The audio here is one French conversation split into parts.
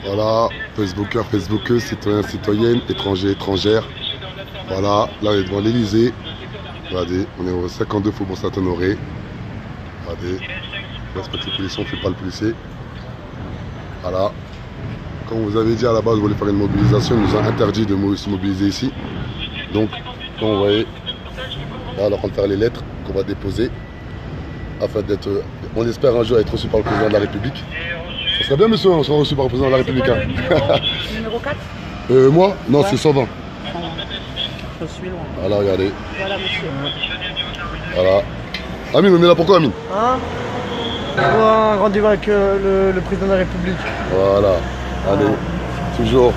Voilà, Facebookers, Facebookeuses, citoyens, citoyennes, étrangers, étrangères. Voilà, là on est devant l'Elysée. Regardez, on est au 52 Faubourg Saint-Honoré. Regardez, respecte les policiers, on ne fait pas le policier. Voilà. Comme vous avez dit à la base, vous voulez faire une mobilisation, il nous a interdit de se mobiliser ici. Donc, comme vous voyez, là on est en train de faire les lettres qu'on va déposer afin d'être, on espère un jour être reçu par le président de la République. Ça serait bien, monsieur, on sera reçu par le président de la République. Numéro 4 Moi? Non, ouais. C'est 120. Je suis loin. Voilà, regardez. Voilà, monsieur. Voilà. Amine, on est là pourquoi, Amine? Hein? Pour un rendez-vous avec le président de la République. Voilà. Allez, toujours.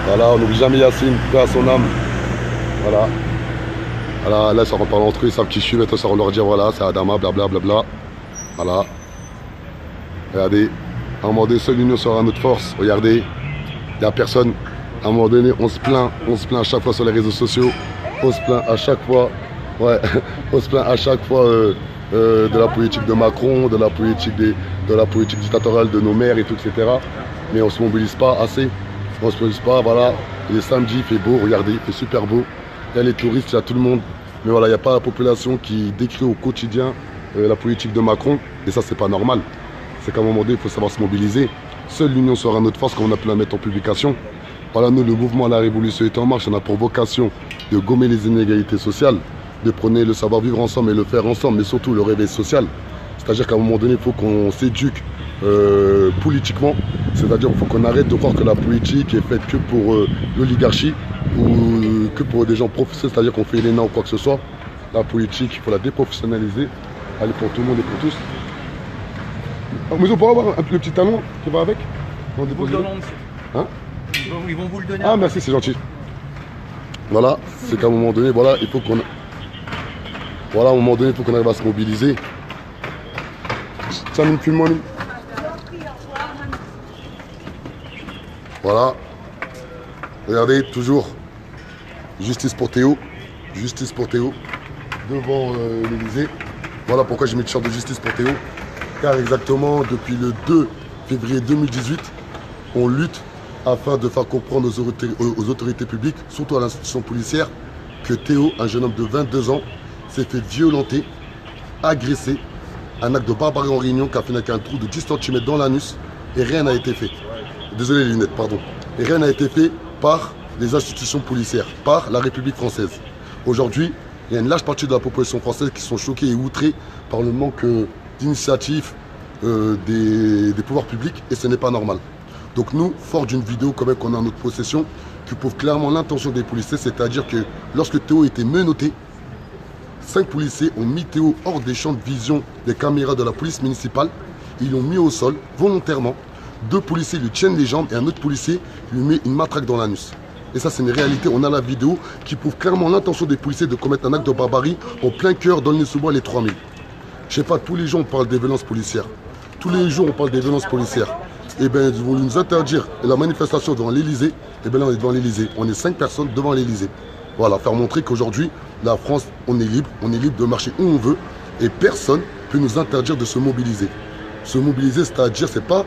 Voilà, on n'oublie jamais Yacine, paix à son âme. Voilà. Voilà, là, ça reparle entre eux, ils savent qui je suis, maintenant ça va leur dire, voilà, c'est Adama, blablabla. Voilà. Regardez. À un moment donné, seule l'union sera notre force. Regardez, il n'y a personne. À un moment donné, on se plaint à chaque fois sur les réseaux sociaux. On se plaint à chaque fois, ouais, on se plaint à chaque fois de la politique de Macron, de la politique dictatoriale de nos maires et tout, etc. Mais on ne se mobilise pas assez. On ne se mobilise pas, voilà. Les samedis, il fait beau, regardez, il fait super beau. Il y a les touristes, il y a tout le monde. Mais voilà, il n'y a pas la population qui décrit au quotidien la politique de Macron. Et ça, c'est pas normal. C'est qu'à un moment donné, il faut savoir se mobiliser. Seule l'union sera notre force quand on a pu la mettre en publication. Voilà, nous, le mouvement La Révolution est en marche. On a pour vocation de gommer les inégalités sociales, de prôner le savoir-vivre ensemble et le faire ensemble, mais surtout le réveil social. C'est-à-dire qu'à un moment donné, il faut qu'on s'éduque politiquement. C'est-à-dire qu'il faut qu'on arrête de croire que la politique est faite que pour l'oligarchie ou que pour des gens professionnels, c'est-à-dire qu'on fait l'ENA ou quoi que ce soit. La politique, il faut la déprofessionnaliser. Elle est pour tout le monde et pour tous. Mais on pourra avoir le petit talon qui va avec? Vous le donnez, monsieur. Hein? Ils vont vous le donner. Ah, merci, c'est gentil. Voilà, c'est qu'à un moment donné, voilà, il faut qu'on... Voilà, à un moment donné, il faut qu'on arrive à se mobiliser. Ça me filme, lui. Voilà. Regardez, toujours. Justice pour Théo. Justice pour Théo. Devant l'Élysée. Voilà pourquoi j'ai mis le t-shirt de justice pour Théo. Car exactement, depuis le 2 février 2018, on lutte afin de faire comprendre aux autorités publiques, surtout à l'institution policière, que Théo, un jeune homme de 22 ans, s'est fait violenter, agresser, un acte de barbarie en réunion qui a fini avec un trou de 10 cm dans l'anus et rien n'a été fait. Désolé les lunettes, pardon. Et rien n'a été fait par les institutions policières, par la République française. Aujourd'hui, il y a une large partie de la population française qui sont choqués et outrés par le manque d'initiative des pouvoirs publics et ce n'est pas normal. Donc nous, fort d'une vidéo quand même qu'on a en notre possession, qui prouve clairement l'intention des policiers, c'est-à-dire que lorsque Théo était menotté, 5 policiers ont mis Théo hors des champs de vision des caméras de la police municipale, ils l'ont mis au sol volontairement, 2 policiers lui tiennent les jambes et un autre policier lui met une matraque dans l'anus. Et ça c'est une réalité, on a la vidéo qui prouve clairement l'intention des policiers de commettre un acte de barbarie en plein cœur dans le Sous-Bois les 3000. Je sais pas, tous les jours on parle des violences policières. Tous les jours on parle des violences policières. Et bien ils vont nous interdire la manifestation devant l'Elysée. Et bien là on est devant l'Elysée. On est 5 personnes devant l'Elysée. Voilà, faire montrer qu'aujourd'hui, la France, on est libre de marcher où on veut. Et personne ne peut nous interdire de se mobiliser. Se mobiliser, c'est-à-dire, c'est pas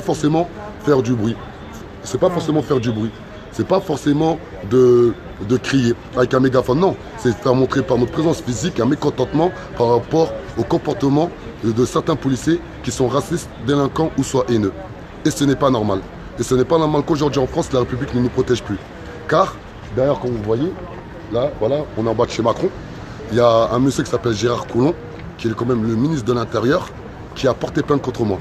forcément faire du bruit. C'est pas forcément faire du bruit. C'est pas forcément de crier avec un mégaphone, non. C'est faire montrer par notre présence physique un mécontentement par rapport au comportement de certains policiers qui sont racistes, délinquants ou soit haineux. Et ce n'est pas normal. Et ce n'est pas normal qu'aujourd'hui en France, la République ne nous protège plus. Car, derrière, comme vous voyez, là, voilà, on est en bas de chez Macron. Il y a un monsieur qui s'appelle Gérard Collomb, qui est quand même le ministre de l'Intérieur, qui a porté plainte contre moi.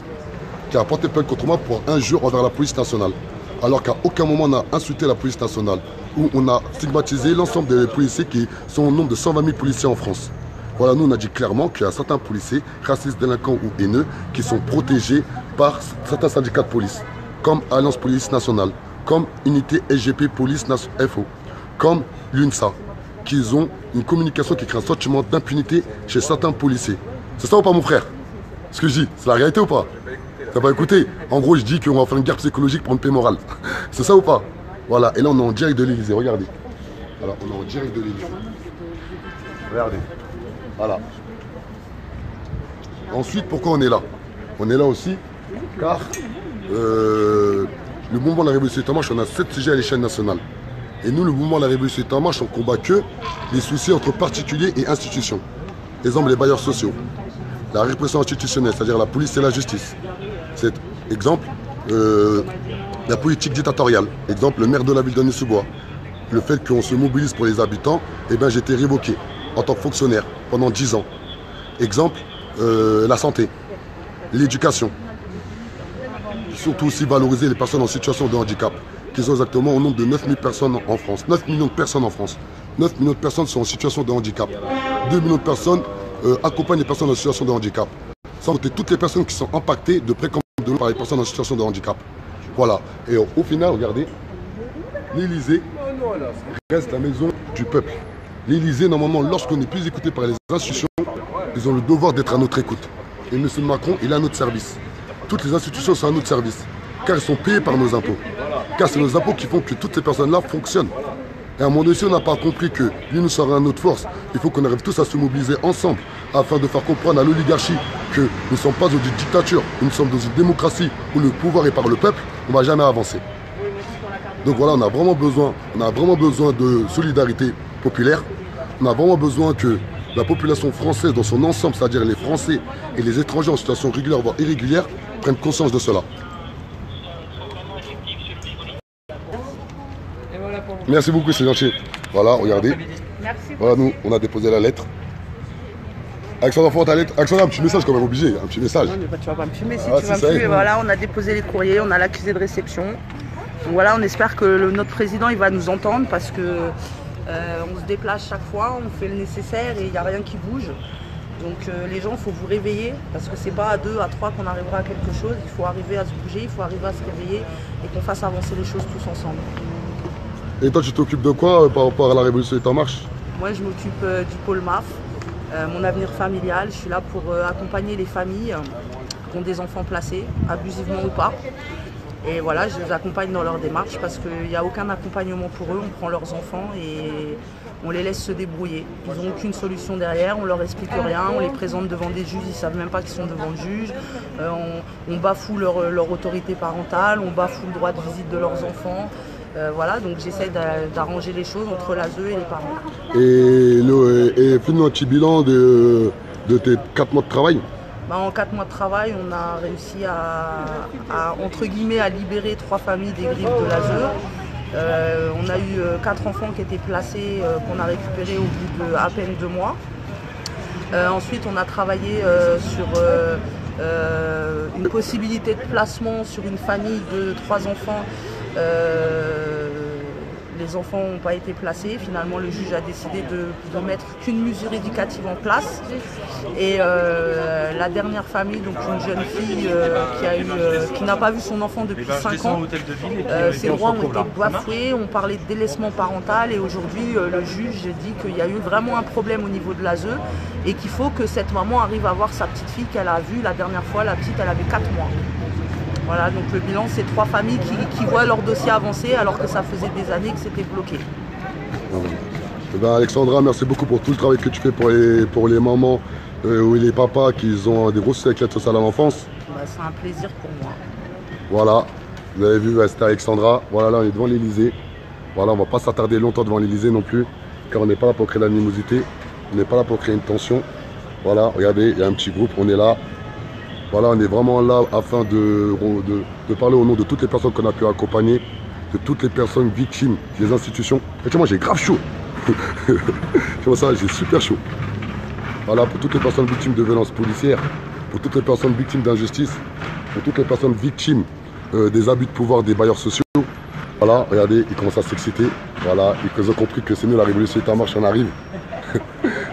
Qui a porté plainte contre moi pour injure envers la police nationale. Alors qu'à aucun moment on a insulté la police nationale, où on a stigmatisé l'ensemble des policiers qui sont au nombre de 120 000 policiers en France. Voilà, nous on a dit clairement qu'il y a certains policiers, racistes, délinquants ou haineux, qui sont protégés par certains syndicats de police, comme Alliance Police Nationale, comme Unité SGP Police FO, comme l'UNSA, qui ont une communication qui crée un sentiment d'impunité chez certains policiers. C'est ça ou pas mon frère? Ce que je dis, c'est la réalité ou pas? T'as pas écouté? En gros, je dis qu'on va faire une guerre psychologique pour une paix morale. C'est ça ou pas? Voilà, et là, on est en direct de l'Elysée, regardez. Voilà, on est en direct de l'Elysée. Regardez. Voilà. Ensuite, pourquoi on est là? On est là aussi car le mouvement de la Révolution est en marche, on a 7 sujets à l'échelle nationale. Et nous, le mouvement de la Révolution est en marche, on combat que les soucis entre particuliers et institutions. Exemple, les bailleurs sociaux. La répression institutionnelle, c'est-à-dire la police et la justice. C'est exemple, la politique dictatoriale. Exemple, le maire de la ville de Nice-sous-Bois. Le fait qu'on se mobilise pour les habitants, eh ben, j'ai été révoqué en tant que fonctionnaire pendant 10 ans. Exemple, la santé, l'éducation. Surtout aussi valoriser les personnes en situation de handicap, qui sont exactement au nombre de 9 000 personnes en France. 9 millions de personnes en France. 9 millions de personnes sont en situation de handicap. 2 millions de personnes accompagnent les personnes en situation de handicap. Sans compter toutes les personnes qui sont impactées de près comme de loin par les personnes en situation de handicap. Voilà. Et au final, regardez, l'Élysée reste la maison du peuple. L'Élysée, normalement, lorsqu'on n'est plus écouté par les institutions, ils ont le devoir d'être à notre écoute. Et M. Macron, il est à notre service. Toutes les institutions sont à notre service. Car ils sont payés par nos impôts. Car c'est nos impôts qui font que toutes ces personnes-là fonctionnent. Et à un moment donné, si on n'a pas compris que lui nous sera à notre force, il faut qu'on arrive tous à se mobiliser ensemble afin de faire comprendre à l'oligarchie que nous ne sommes pas dans une dictature, nous sommes dans une démocratie où le pouvoir est par le peuple, on ne va jamais avancer. Donc voilà, on a vraiment besoin de solidarité populaire. On a vraiment besoin que la population française dans son ensemble, c'est-à-dire les Français et les étrangers en situation régulière voire irrégulière, prennent conscience de cela. Merci beaucoup, c'est gentil. Voilà, regardez. Merci. Voilà, nous, on a déposé la lettre. Alexandra, faut ta lettre. Alexandra, un petit message quand même obligé, un petit message. Non, mais tu vas pas me fumer si Ah, tu vas me ça y est. fumer. Voilà, on a déposé les courriers, on a l'accusé de réception. Donc voilà, on espère que notre président il va nous entendre parce que on se déplace chaque fois, on fait le nécessaire et il n'y a rien qui bouge. Donc les gens, il faut vous réveiller parce que c'est pas à 2, à 3 qu'on arrivera à quelque chose. Il faut arriver à se bouger, il faut arriver à se réveiller et qu'on fasse avancer les choses tous ensemble. Et toi, tu t'occupes de quoi par rapport à la Révolution est en marche? Moi, je m'occupe du pôle MAF, mon avenir familial. Je suis là pour accompagner les familles qui ont des enfants placés, abusivement ou pas. Et voilà, je les accompagne dans leur démarche parce qu'il n'y a aucun accompagnement pour eux. On prend leurs enfants et on les laisse se débrouiller. Ils n'ont aucune solution derrière, on leur explique rien, on les présente devant des juges, ils ne savent même pas qu'ils sont devant le juge. On bafoue leur autorité parentale, on bafoue le droit de visite de leurs enfants. Voilà, donc j'essaie d'arranger les choses entre l'ASE et les parents. Et fais-nous un petit bilan de tes 4 mois de travail. En 4 mois de travail, on a réussi à entre guillemets, à libérer 3 familles des griffes de l'ASE. On a eu 4 enfants qui étaient placés, qu'on a récupérés au bout de à peine 2 mois. Ensuite, on a travaillé sur une possibilité de placement sur une famille de 3 enfants. Les enfants n'ont pas été placés. Finalement, le juge a décidé de mettre qu'une mesure éducative en place. Et la dernière famille, donc une jeune fille qui n'a pas vu son enfant depuis 5 ans, ses droits ont été bafoués, on parlait de délaissement parental et aujourd'hui le juge dit qu'il y a eu vraiment un problème au niveau de l'ASE et qu'il faut que cette maman arrive à voir sa petite fille qu'elle a vue la dernière fois. La petite, elle avait 4 mois. Voilà, donc le bilan, c'est 3 familles qui voient leur dossier avancer alors que ça faisait des années que c'était bloqué. Eh ben Alexandra, merci beaucoup pour tout le travail que tu fais pour les mamans ou les papas qui ont des grosses soucis avec l'aide sociale à l'enfance. C'est un plaisir pour moi. Voilà, vous avez vu, c'était Alexandra. Voilà, là on est devant l'Élysée. Voilà, on va pas s'attarder longtemps devant l'Élysée non plus, car on n'est pas là pour créer l'animosité, on n'est pas là pour créer une tension. Voilà, regardez, il y a un petit groupe, on est là. Voilà, on est vraiment là afin de parler au nom de toutes les personnes qu'on a pu accompagner, de toutes les personnes victimes des institutions. Et tu vois, moi j'ai grave chaud. Tu vois ça, j'ai super chaud. Voilà, pour toutes les personnes victimes de violences policières, pour toutes les personnes victimes d'injustice, pour toutes les personnes victimes des abus de pouvoir des bailleurs sociaux. Voilà, regardez, ils commencent à s'exciter. Voilà, ils ont compris que c'est nous, la Révolution est en marche, on arrive.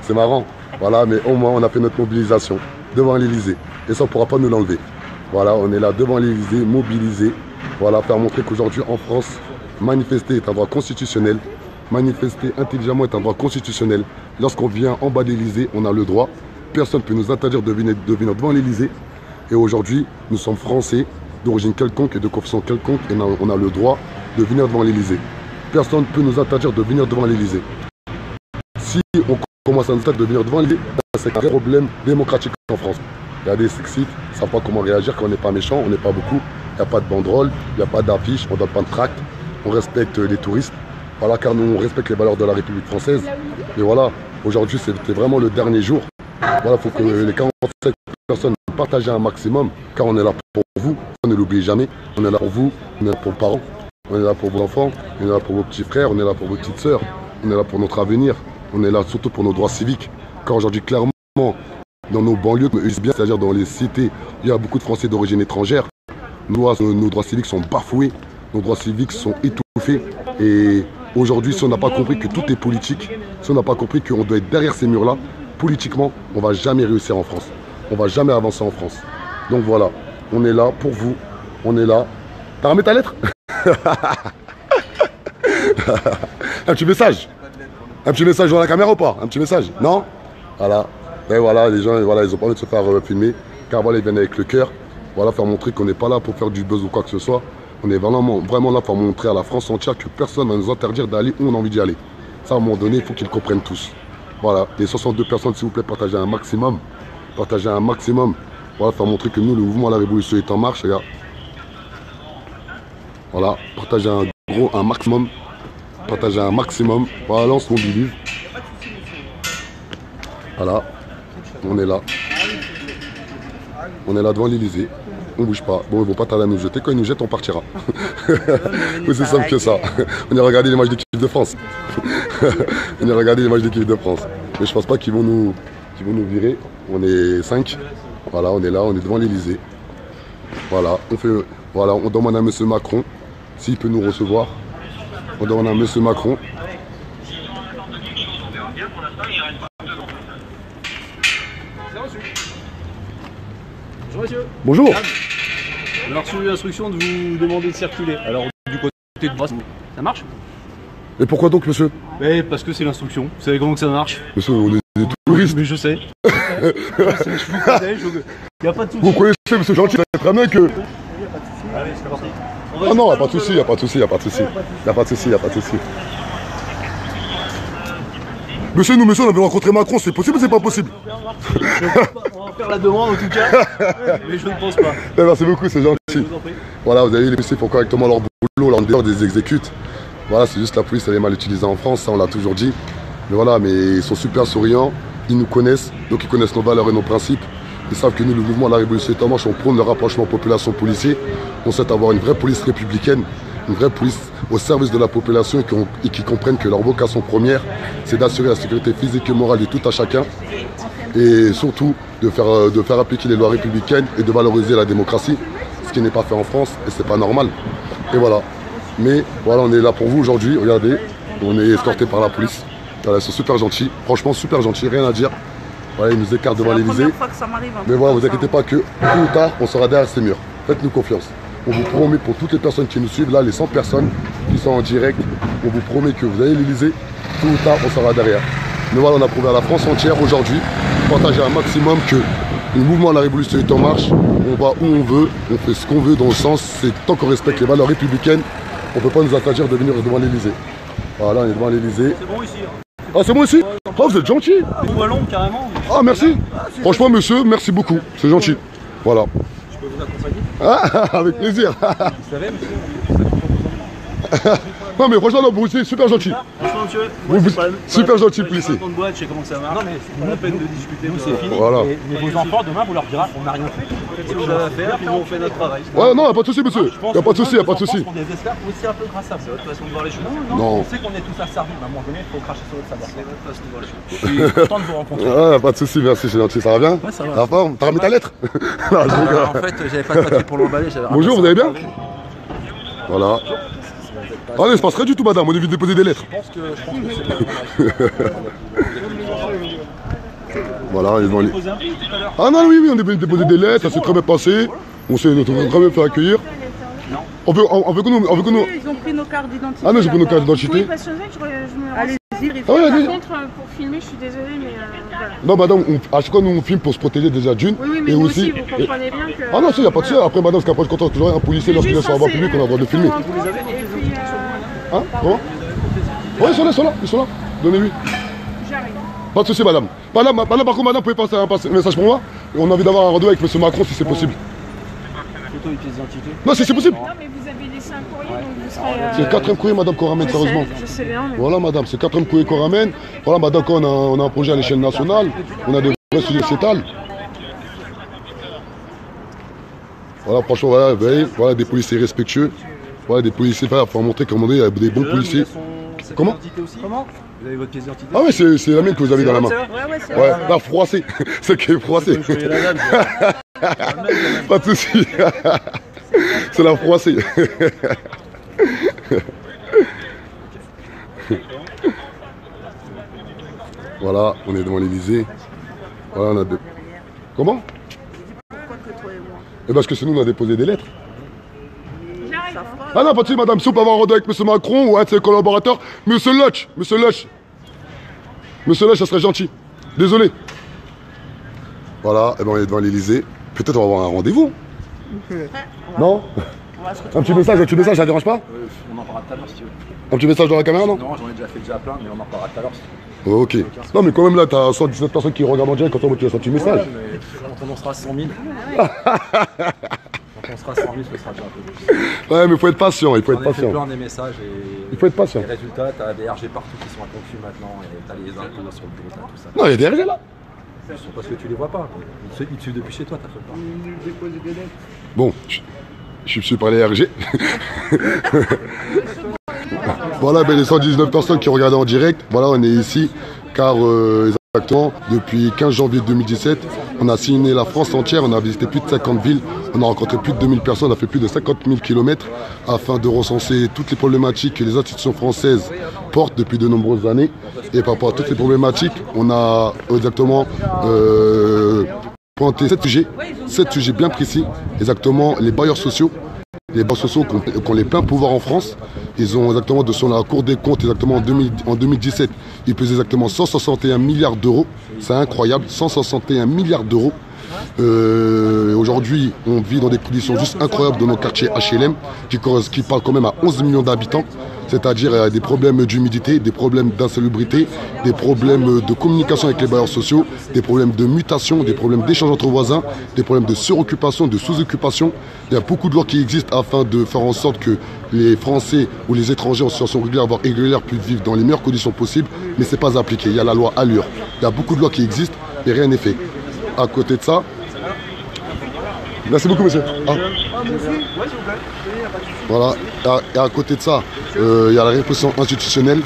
C'est marrant. Voilà, mais au moins on a fait notre mobilisation devant l'Élysée. Et ça, on ne pourra pas nous l'enlever. Voilà, on est là devant l'Élysée, mobilisé. Voilà, faire montrer qu'aujourd'hui en France, manifester est un droit constitutionnel. Manifester intelligemment est un droit constitutionnel. Lorsqu'on vient en bas de l'Élysée, on a le droit. Personne ne peut nous interdire de venir devant l'Élysée. Et aujourd'hui, nous sommes Français d'origine quelconque et de confession quelconque. Et on a le droit de venir devant l'Élysée. Personne ne peut nous interdire de venir devant l'Élysée. Si on commence à nous interdire de venir devant l'Élysée, c'est un problème démocratique en France. Il y a des sexites, ils ne savent pas comment réagir quand on n'est pas méchant, on n'est pas beaucoup. n'y a pas de banderole, il n'y a pas d'affiche, on ne donne pas de tract, on respecte les touristes. Voilà, car nous, on respecte les valeurs de la République française. Et voilà, aujourd'hui, c'était vraiment le dernier jour. Voilà, il faut que les 47 personnes partagent un maximum, car on est là pour vous, on ne l'oublie jamais. On est là pour vous, on est là pour vos parents, on est là pour vos enfants, on est là pour vos petits frères, on est là pour vos petites sœurs, on est là pour notre avenir, on est là surtout pour nos droits civiques. Car aujourd'hui, clairement, dans nos banlieues, c'est-à-dire dans les cités, il y a beaucoup de Français d'origine étrangère. Nos droits civiques sont bafoués, nos droits civiques sont étouffés. Et aujourd'hui, si on n'a pas compris que tout est politique, si on n'a pas compris qu'on doit être derrière ces murs-là, politiquement, on ne va jamais réussir en France. On ne va jamais avancer en France. Donc voilà, on est là pour vous, on est là. T'as remis ta lettre? Un petit message? Un petit message dans la caméra ou pas? Un petit message? Non? Voilà. Et voilà, les gens, voilà, ils ont pas envie de se faire filmer, car voilà, ils viennent avec le cœur. Voilà, faire montrer qu'on n'est pas là pour faire du buzz ou quoi que ce soit. On est vraiment là pour montrer à la France entière que personne ne va nous interdire d'aller où on a envie d'y aller. Ça, à un moment donné, il faut qu'ils comprennent tous. Voilà, les 62 personnes, s'il vous plaît, partagez un maximum. Partagez un maximum. Voilà, faire montrer que nous, le mouvement à la Révolution est en marche, les gars. Voilà, partagez un maximum. Partagez un maximum. Voilà, on se mobilise. Voilà, on est là. On est là devant l'Elysée. On ne bouge pas. Bon, ils ne vont pas tarder à nous jeter. Quand ils nous jettent, on partira. Oui, c'est simple que ça. On ira regarder les matchs d'équipe de France. On ira regarder les matchs d'équipe de France. Mais je ne pense pas qu'ils vont nous virer. On est 5. Voilà, on est là, on est devant l'Elysée. Voilà, on demande à M. Macron s'il peut nous recevoir. On demande à M. Macron. Bonjour monsieur. Bonjour. On a reçu l'instruction de vous demander de circuler. Alors du côté de droite, ça marche? Et pourquoi donc, monsieur? Mais parce que c'est l'instruction. Vous savez comment que ça marche? Monsieur, on est des touristes. Mais je sais. Je vous connais, il n'y a pas de souci. Vous connaissez, monsieur Gentil, vous savez très bien que... Allez, c'est parti. Ah non, il n'y a pas de souci, il n'y a pas de souci, il n'y a pas de souci. Il n'y a pas de souci, il n'y a pas de souci. Monsieur, on avait rencontré Macron, c'est possible ou c'est pas possible? On va faire la demande en tout cas, mais je ne pense pas. Merci beaucoup, c'est gentil. Voilà, vous avez vu, les policiers font correctement leur boulot, leur des exécute. Voilà, c'est juste la police, elle est mal utilisée en France, ça on l'a toujours dit. Mais voilà, mais ils sont super souriants, ils nous connaissent, donc ils connaissent nos valeurs et nos principes. Ils savent que nous, le mouvement de la Révolution est en marche, on prône le rapprochement population-policier. On souhaite avoir une vraie police républicaine, une vraie police au service de la population et qui comprennent que leur vocation première, c'est d'assurer la sécurité physique et morale de tout à chacun. Et surtout, de faire appliquer les lois républicaines et de valoriser la démocratie, ce qui n'est pas fait en France et c'est pas normal. Et voilà. Mais voilà, on est là pour vous aujourd'hui, regardez, on est escorté par la police. Voilà, ils sont super gentils, franchement super gentils, rien à dire. Voilà, ils nous écartent devant l'Elysée. Mais voilà, vous inquiétez pas que tôt ou tard, on sera derrière ces murs. Faites-nous confiance. On vous promet pour toutes les personnes qui nous suivent, là, les 100 personnes qui sont en direct, on vous promet que vous allez l'Elysée, tôt ou tard, on sera derrière. Mais voilà, on a prouvé à la France entière aujourd'hui, partager un maximum que le mouvement de la Révolution est en marche, on va où on veut, on fait ce qu'on veut, dans le sens, c'est tant qu'on respecte les valeurs républicaines, on ne peut pas nous interdire de venir devant l'Elysée. Voilà, on est devant l'Elysée. C'est bon ici. Ah, c'est bon ici? Oh, vous êtes gentil. Les wallons carrément. Ah, merci. Franchement, monsieur, merci beaucoup. C'est gentil. Voilà. Je peux vous accompagner? Ah, avec plaisir. Vous savez, monsieur. Non, mais franchement, non, vous êtes super gentil. Franchement, monsieur, super gentil, policier. Je boîte, je sais comment ça marche. Non, mais c'est pas la peine de discuter. Nous, c'est fini. Voilà. Mais vos enfants, demain, vous leur direz, on n'a rien fait. Faites ce que vous avez à faire, puis nous, on fait notre travail. Ouais, non, y a pas de souci, monsieur. Y a pas de souci, y a pas de souci. On des esclaves aussi un peu grâce à vous. C'est votre façon de voir les choses. Non. On sait qu'on est tous asservis, mais à un moment donné, il faut cracher sur votre savoir. C'est votre façon de voir les choses. Je suis content de vous rencontrer. Ouais, pas de souci, merci, c'est gentil. Ça va bien? Ouais, ça va. Ça va forme? T'as remis ta lettre? Non, je rigole. En fait, j'avais pas de papier pour l'emballer. Bonjour, vous allez bien? Voilà. Ah non, il se passe rien du tout, madame, on évite de déposer des lettres. Je pense que c'est Voilà, ils vont aller. Posez un prix tout à l'heure. Ah non, oui, on est venu déposer des lettres, ça s'est très bien passé. On s'est très bien fait accueillir. On veut que nous. Ils ont pris nos cartes d'identité. Ah non, j'ai pris nos cartes Oui, d'identité. parce que je me rends. Allez-y, Ah ouais, Par allez. contre, pour filmer, je suis désolée, mais voilà. Non, madame, à chaque fois, nous on filme pour se protéger déjà d'une. Oui, oui, mais et vous aussi. aussi, vous comprenez bien que. Ah non, si, y a pas de souci. Après, madame, ce qu'après, quand toujours un policier, lorsqu'il est sur la voie publique, on a le droit de filmer. Et puis, Hein? Comment? Ouais, ils sont là, Donnez-lui. j'arrive. Pas de souci, madame. Madame, par contre, madame, vous pouvez passer un message pour moi. On a envie d'avoir un rendez-vous avec M. Macron si c'est possible. Photo et pièce d'identité. Non, c'est possible. Non, mais vous avez laissé un courrier, donc vous serez. C'est le 4e courrier, madame, qu'on ramène, sérieusement. Je sais bien, mais. Voilà, madame, c'est le 4e courrier qu'on ramène. Voilà, madame, quand on a un projet à l'échelle nationale, on a des vrais sujets sociétales. Voilà, franchement, voilà, vous voyez, voilà, des policiers respectueux. Voilà, des policiers, il faut montrer comment il y a des bons policiers. Comment? Comment? Vous avez votre pièce d'identité? Ah oui, c'est la mienne que vous avez dans la main. Ouais, c'est Ouais, là, froissé. C'est qui est froissé. Pas de soucis. C'est la froissée. Voilà, on est devant l'Élysée. Voilà, on a deux. Comment? Pourquoi que toi et moi? Et parce que c'est nous, on a déposé des lettres. J'arrive. Ça fera. Ah non, pas de soucis, madame. Si on peut avoir un rendez-vous avec M. Macron ou un de ses collaborateurs, Monsieur Luch, Monsieur Luch. Monsieur Luch, ça serait gentil. Désolé. Voilà, et ben on est devant l'Élysée. Peut-être on va avoir un rendez-vous. Non? On va se retrouver Un petit message, ça dérange pas? On en parlera tout à l'heure si tu veux. Un petit message dans la caméra, non? Non, j'en ai déjà fait plein, mais on en parlera tout à l'heure si tu veux. Ok. Non, mais quand même là, t'as 117 personnes qui regardent en direct quand on tu laisses un petit message. Mais quand on en sera 100 000. Quand on sera 100 000, ce sera déjà un peu plus. Ouais, mais il faut être patient, il faut être On a fait patient. plein des messages et. Il faut être patient. Les résultats, t'as des RG partout qui sont confus maintenant et t'as les impôts sur le bureau, t'as tout ça. Non, il y a des RG là. C'est parce que tu les vois pas. Ils te suivent depuis chez toi, t'as fait pas. Bon, je suis par les RG. Voilà, ben, les 119 personnes qui regardaient en direct, voilà, on est ici car exactement depuis 15 janvier 2017, on a sillonné la France entière, on a visité plus de 50 villes, on a rencontré plus de 2000 personnes, on a fait plus de 50 000 km afin de recenser toutes les problématiques que les institutions françaises portent depuis de nombreuses années. Et par rapport à toutes les problématiques, on a exactement pointé 7 sujets bien précis, exactement les bailleurs sociaux. Les bailleurs sociaux qui ont les pleins pouvoirs en France, ils ont exactement, sur la Cour des comptes, exactement en 2017, ils pesaient exactement 161 milliards d'euros. C'est incroyable, 161 milliards d'euros. Aujourd'hui, on vit dans des conditions juste incroyables dans nos quartiers HLM, qui parlent quand même à 11 millions d'habitants. C'est-à-dire des problèmes d'humidité, des problèmes d'insalubrité, des problèmes de communication avec les bailleurs sociaux, des problèmes de mutation, des problèmes d'échange entre voisins, des problèmes de suroccupation, de sous-occupation. Il y a beaucoup de lois qui existent afin de faire en sorte que les Français ou les étrangers en situation régulière, voire irrégulière, puissent vivre dans les meilleures conditions possibles, mais ce n'est pas appliqué. Il y a la loi Allure. Il y a beaucoup de lois qui existent, mais rien n'est fait. À côté de ça, merci beaucoup, monsieur. Ah. Voilà. Et à côté de ça, il y a la répression institutionnelle,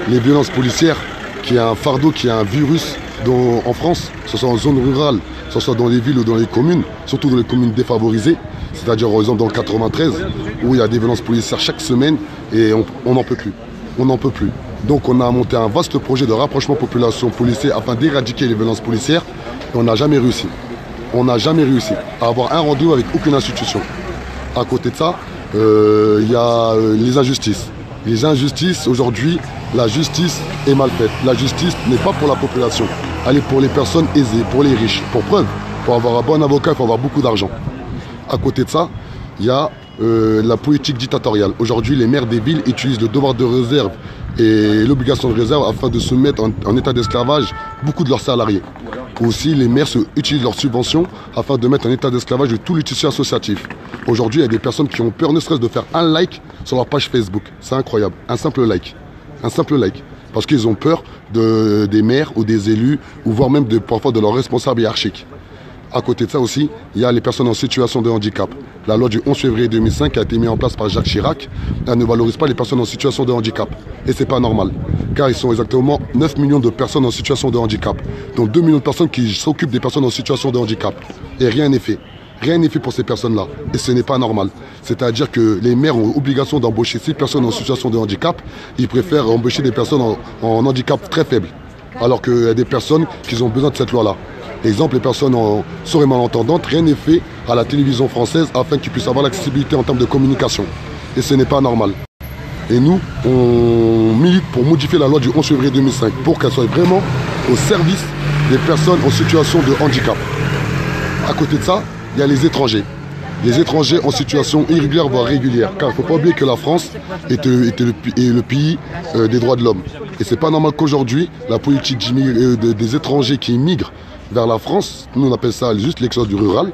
les violences policières, qui est un fardeau, qui est un virus en France, que ce soit en zone rurale, que ce soit dans les villes ou dans les communes, surtout dans les communes défavorisées, c'est-à-dire par exemple dans le 93, où il y a des violences policières chaque semaine et on n'en peut plus. On n'en peut plus. Donc on a monté un vaste projet de rapprochement population-policier afin d'éradiquer les violences policières et on n'a jamais réussi. On n'a jamais réussi à avoir un rendez-vous avec aucune institution. À côté de ça, il y a les injustices. Les injustices, aujourd'hui, la justice est mal faite. La justice n'est pas pour la population. Elle est pour les personnes aisées, pour les riches. Pour preuve, pour avoir un bon avocat, il faut avoir beaucoup d'argent. À côté de ça, il y a la politique dictatoriale. Aujourd'hui, les maires des villes utilisent le devoir de réserve et l'obligation de réserve afin de se mettre en état d'esclavage beaucoup de leurs salariés. Aussi, les maires utilisent leurs subventions afin de mettre en état d'esclavage de tout le tissu associatif. Aujourd'hui, il y a des personnes qui ont peur ne serait-ce de faire un like sur leur page Facebook. C'est incroyable. Un simple like. Un simple like. Parce qu'ils ont peur des maires ou des élus, ou voire même parfois de leurs responsables hiérarchiques. À côté de ça aussi, il y a les personnes en situation de handicap. La loi du 11 février 2005 a été mise en place par Jacques Chirac. Elle ne valorise pas les personnes en situation de handicap. Et ce n'est pas normal. Car ils sont exactement 9 millions de personnes en situation de handicap. Donc 2 millions de personnes qui s'occupent des personnes en situation de handicap. Et rien n'est fait. Rien n'est fait pour ces personnes-là. Et ce n'est pas normal. C'est-à-dire que les maires ont obligation d'embaucher 6 personnes en situation de handicap. Ils préfèrent embaucher des personnes en handicap très faible. Alors qu'il y a des personnes qui ont besoin de cette loi-là. Exemple, les personnes sourdes et malentendantes, rien n'est fait à la télévision française afin qu'ils puissent avoir l'accessibilité en termes de communication. Et ce n'est pas normal. Et nous, on milite pour modifier la loi du 11 février 2005 pour qu'elle soit vraiment au service des personnes en situation de handicap. À côté de ça, il y a les étrangers. Les étrangers en situation irrégulière voire régulière. Car il ne faut pas oublier que la France est le pays des droits de l'homme. Et ce n'est pas normal qu'aujourd'hui, la politique des étrangers qui immigrent vers la France, nous on appelle ça juste l'exode rural,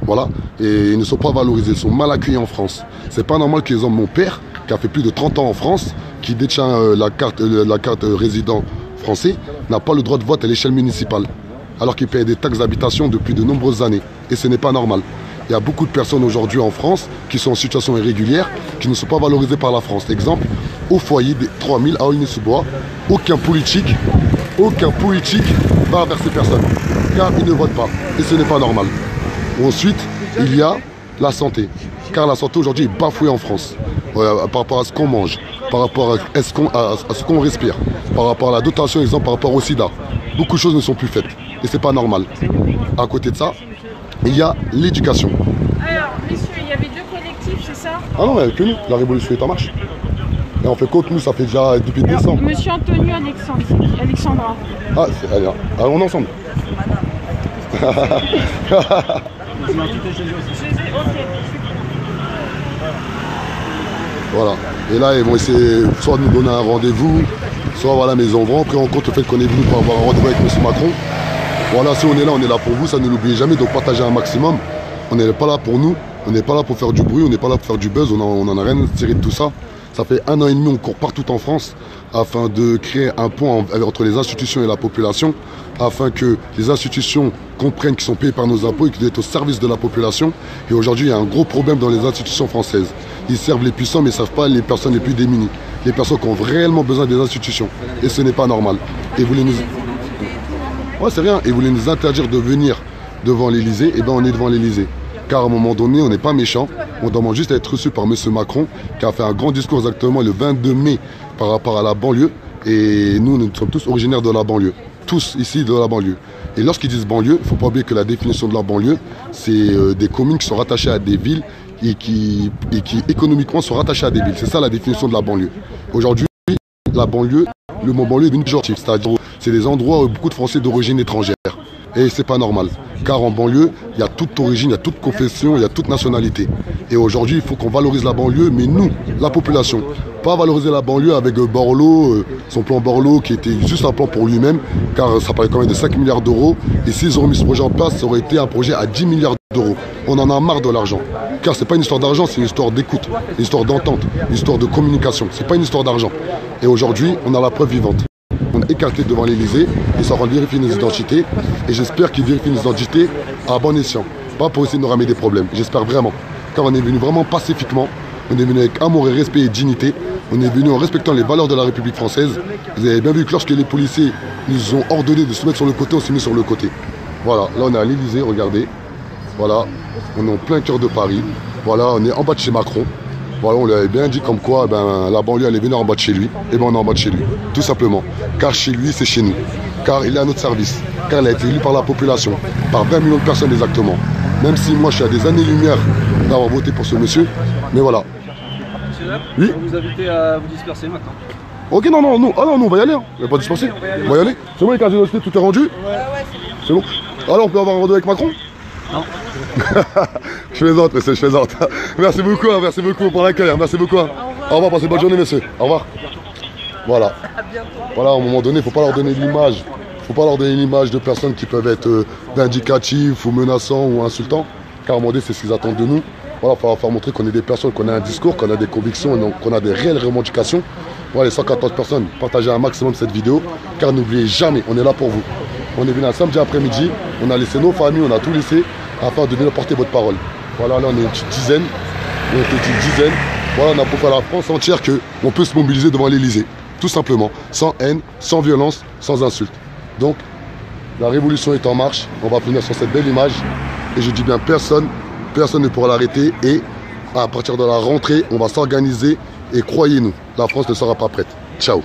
Voilà, et ils ne sont pas valorisés, ils sont mal accueillis en France. C'est pas normal qu'ils ont mon père, qui a fait plus de 30 ans en France, qui détient la carte résident français, n'a pas le droit de vote à l'échelle municipale, alors qu'il paye des taxes d'habitation depuis de nombreuses années. Et ce n'est pas normal. Il y a beaucoup de personnes aujourd'hui en France qui sont en situation irrégulière, qui ne sont pas valorisées par la France. Exemple, au foyer des 3000 à Aulnay-sous-Bois, aucun politique va vers ces personnes, car ils ne votent pas. Et ce n'est pas normal. Ensuite, il y a la santé, car la santé aujourd'hui est bafouée en France, par rapport à ce qu'on mange, par rapport à ce qu'on respire, par rapport à la dotation, exemple, par rapport au sida. Beaucoup de choses ne sont plus faites, et c'est pas normal. À côté de ça, il y a l'éducation. Alors, messieurs, il y avait 2 collectifs, c'est ça? Ah non, que nous, la révolution est en marche. Et on fait compte, nous, ça fait déjà depuis décembre. Monsieur Antonio Alexandra. Ah, allez, on est ensemble. Voilà. Et là, ils vont essayer soit de nous donner un rendez-vous, soit voilà, mais ils ont vraiment pris en compte le fait qu'on est venu pour avoir un rendez-vous avec M. Macron. Voilà, si on est là pour vous, ça ne l'oubliez jamais, donc partagez un maximum. On n'est pas là pour nous, on n'est pas là pour faire du bruit, on n'est pas là pour faire du buzz, on n'en a rien à tirer de tout ça. Ça fait 1 an et demi, on court partout en France afin de créer un pont entre les institutions et la population, afin que les institutions comprennent qu'ils sont payés par nos impôts et qu'ils doivent être au service de la population. Et aujourd'hui, il y a un gros problème dans les institutions françaises. Ils servent les puissants, mais ils ne servent pas les personnes les plus démunies, les personnes qui ont réellement besoin des institutions. Et ce n'est pas normal. Et vous voulez nous... Ouais, c'est rien. Et vous voulez nous interdire de venir devant l'Elysée, et bien on est devant l'Elysée. Car à un moment donné, on n'est pas méchant, on demande juste à être reçu par M. Macron, qui a fait un grand discours exactement le 22 mai par rapport à la banlieue. Et nous sommes tous originaires de la banlieue, tous ici de la banlieue. Et lorsqu'ils disent banlieue, il ne faut pas oublier que la définition de la banlieue, c'est des communes qui sont rattachées à des villes et qui économiquement sont rattachées à des villes. C'est ça la définition de la banlieue. Aujourd'hui, la banlieue, le mot banlieue est devenu péjoratif, c'est-à-dire c'est des endroits où beaucoup de Français d'origine étrangère. Et c'est pas normal, car en banlieue, il y a toute origine, il y a toute confession, il y a toute nationalité. Et aujourd'hui, il faut qu'on valorise la banlieue, mais nous, la population. Pas valoriser la banlieue avec Borloo, son plan Borloo qui était juste un plan pour lui-même, car ça parlait quand même de 5 milliards d'euros. Et s'ils auraient mis ce projet en place, ça aurait été un projet à 10 milliards d'euros. On en a marre de l'argent. Car c'est pas une histoire d'argent, c'est une histoire d'écoute, une histoire d'entente, une histoire de communication. C'est pas une histoire d'argent. Et aujourd'hui, on a la preuve vivante. On est écarté devant l'Elysée et ça rend vérifier nos identités. Et j'espère qu'ils vérifient nos identités à bon escient. Pas pour essayer de nous ramener des problèmes. J'espère vraiment. Car on est venu vraiment pacifiquement. On est venu avec amour et respect et dignité. On est venu en respectant les valeurs de la République française. Vous avez bien vu que lorsque les policiers nous ont ordonné de se mettre sur le côté, on s'est mis sur le côté. Voilà, là on est à l'Elysée, regardez. Voilà, on est en plein cœur de Paris. Voilà, on est en bas de chez Macron. Voilà, on lui avait bien dit comme quoi la banlieue allait venir en bas de chez lui. Et bien on est en bas de chez lui, tout simplement. Car chez lui, c'est chez nous. Car il est à notre service. Car il a été élu par la population. Par 20 millions de personnes exactement. Même si moi je suis à des années-lumière d'avoir voté pour ce monsieur. Mais voilà. Monsieur, oui. On vous invite à vous disperser maintenant. Ok, non, nous, on va y aller. Hein. On va pas disperser. On va y aller. C'est bon, les casiers d'identité, tout est rendu? Ouais, c'est bon. Alors on peut avoir un rendez-vous avec Macron? Non. Je plaisante, monsieur, je plaisante. Merci beaucoup pour l'accueil. Merci beaucoup. Au revoir, passez une bonne journée, monsieur. Au revoir. Voilà. Voilà, à un moment donné, il ne faut pas leur donner l'image. Il ne faut pas leur donner l'image de personnes qui peuvent être vindicatifs ou menaçants ou insultants. Car à un moment donné, c'est ce qu'ils attendent de nous. Voilà, il va falloir montrer qu'on est des personnes, qu'on a un discours, qu'on a des convictions, qu'on a des réelles revendications. Voilà, les 114 personnes, partagez un maximum cette vidéo. Car n'oubliez jamais, on est là pour vous. On est venu un samedi après-midi, on a laissé nos familles, on a tout laissé afin de venir porter votre parole. Voilà, là on est une petite dizaine. Voilà, on a prouvé à la France entière qu'on peut se mobiliser devant l'Elysée. Tout simplement, sans haine, sans violence, sans insulte. Donc, la révolution est en marche, on va finir sur cette belle image. Et je dis bien personne ne pourra l'arrêter. Et à partir de la rentrée, on va s'organiser. Et croyez-nous, la France ne sera pas prête. Ciao.